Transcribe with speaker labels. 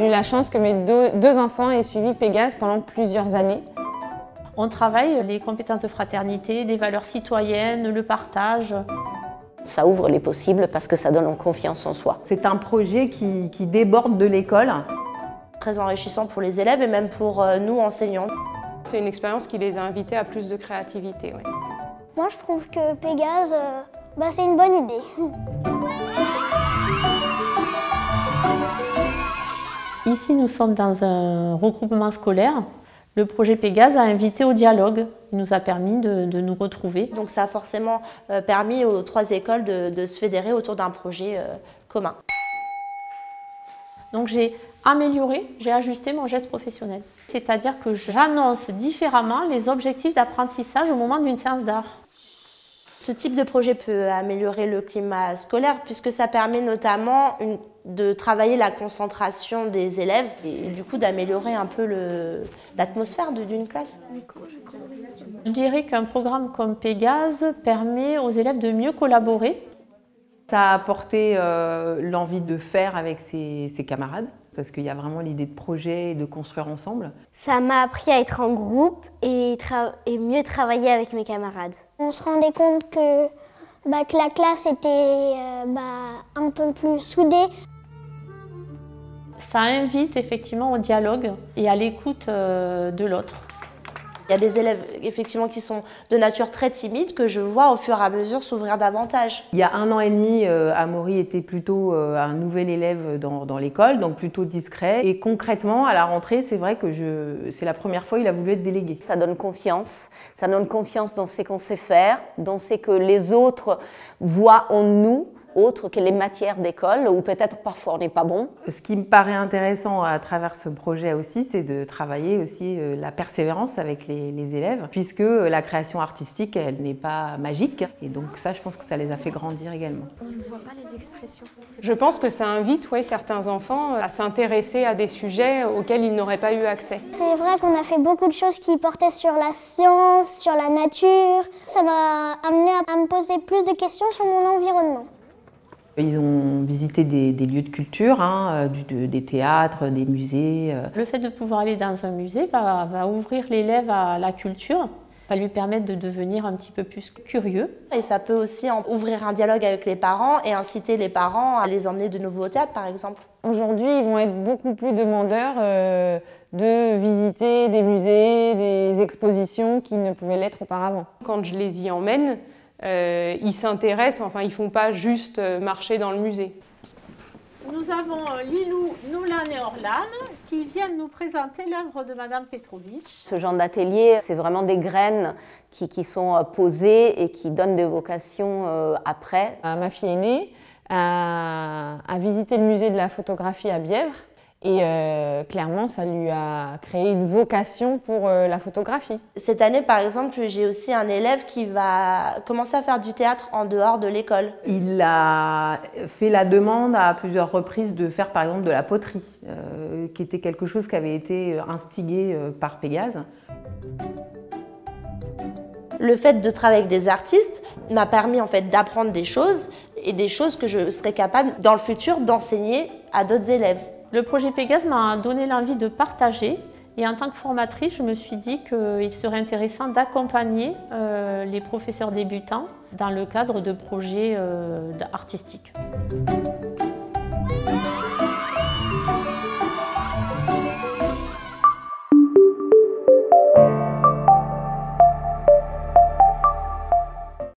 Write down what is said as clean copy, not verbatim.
Speaker 1: J'ai eu la chance que mes deux enfants aient suivi Pégase pendant plusieurs années.
Speaker 2: On travaille les compétences de fraternité, des valeurs citoyennes, le partage.
Speaker 3: Ça ouvre les possibles parce que ça donne confiance en soi.
Speaker 4: C'est un projet qui déborde de l'école.
Speaker 5: Très enrichissant pour les élèves et même pour nous, enseignants.
Speaker 6: C'est une expérience qui les a invités à plus de créativité. Ouais.
Speaker 7: Moi, je trouve que Pégase, c'est une bonne idée.
Speaker 2: Ici, nous sommes dans un regroupement scolaire. Le projet Pégase a invité au dialogue. Il nous a permis de nous retrouver.
Speaker 5: Donc ça a forcément permis aux 3 écoles de se fédérer autour d'un projet commun.
Speaker 2: Donc j'ai amélioré, j'ai ajusté mon geste professionnel. C'est-à-dire que j'annonce différemment les objectifs d'apprentissage au moment d'une séance d'art.
Speaker 5: Ce type de projet peut améliorer le climat scolaire puisque ça permet notamment de travailler la concentration des élèves et du coup d'améliorer un peu l'atmosphère d'une classe.
Speaker 2: Je dirais qu'un programme comme Pégase permet aux élèves de mieux collaborer.
Speaker 4: Ça a apporté l'envie de faire avec ses camarades, parce qu'il y a vraiment l'idée de projet et de construire ensemble.
Speaker 7: Ça m'a appris à être en groupe et mieux travailler avec mes camarades. On se rendait compte que la classe était un peu plus soudée.
Speaker 2: Ça invite effectivement au dialogue et à l'écoute de l'autre.
Speaker 5: Il y a des élèves effectivement qui sont de nature très timide que je vois au fur et à mesure s'ouvrir davantage.
Speaker 4: Il y a 1 an et demi, Amaury était plutôt un nouvel élève dans l'école, donc plutôt discret. Et concrètement, à la rentrée, c'est vrai que c'est la première fois qu'il a voulu être délégué.
Speaker 3: Ça donne confiance dans ce qu'on sait faire, dans ce que les autres voient en nous, autre que les matières d'école, où peut-être parfois on n'est pas bon.
Speaker 4: Ce qui me paraît intéressant à travers ce projet aussi, c'est de travailler aussi la persévérance avec les élèves, puisque la création artistique, elle n'est pas magique. Et donc ça, je pense que ça les a fait grandir également.
Speaker 8: On ne voit pas les expressions.
Speaker 6: Je pense que ça invite certains enfants à s'intéresser à des sujets auxquels ils n'auraient pas eu accès.
Speaker 7: C'est vrai qu'on a fait beaucoup de choses qui portaient sur la science, sur la nature. Ça m'a amené à me poser plus de questions sur mon environnement.
Speaker 4: Ils ont visité des lieux de culture, des théâtres, des musées.
Speaker 2: Le fait de pouvoir aller dans un musée va ouvrir l'élève à la culture, va lui permettre de devenir un petit peu plus curieux.
Speaker 5: Et ça peut aussi ouvrir un dialogue avec les parents et inciter les parents à les emmener de nouveau au théâtre par exemple.
Speaker 1: Aujourd'hui, ils vont être beaucoup plus demandeurs de visiter des musées, des expositions qu'ils ne pouvaient l'être auparavant.
Speaker 6: Quand je les y emmène, ils s'intéressent, ils ne font pas juste marcher dans le musée.
Speaker 2: Nous avons Lilou, Noulan et Orlan qui viennent nous présenter l'œuvre de Madame Petrovic.
Speaker 3: Ce genre d'atelier, c'est vraiment des graines qui sont posées et qui donnent des vocations après.
Speaker 1: Ma fille aînée a visité le musée de la photographie à Bièvre. Et clairement, ça lui a créé une vocation pour la photographie.
Speaker 5: Cette année, par exemple, j'ai aussi un élève qui va commencer à faire du théâtre en dehors de l'école.
Speaker 4: Il a fait la demande à plusieurs reprises de faire par exemple de la poterie, qui était quelque chose qui avait été instigé par Pégase.
Speaker 5: Le fait de travailler avec des artistes m'a permis d'apprendre des choses et des choses que je serais capable dans le futur d'enseigner à d'autres élèves.
Speaker 2: Le projet Pégase m'a donné l'envie de partager et en tant que formatrice, je me suis dit qu'il serait intéressant d'accompagner les professeurs débutants dans le cadre de projets artistiques.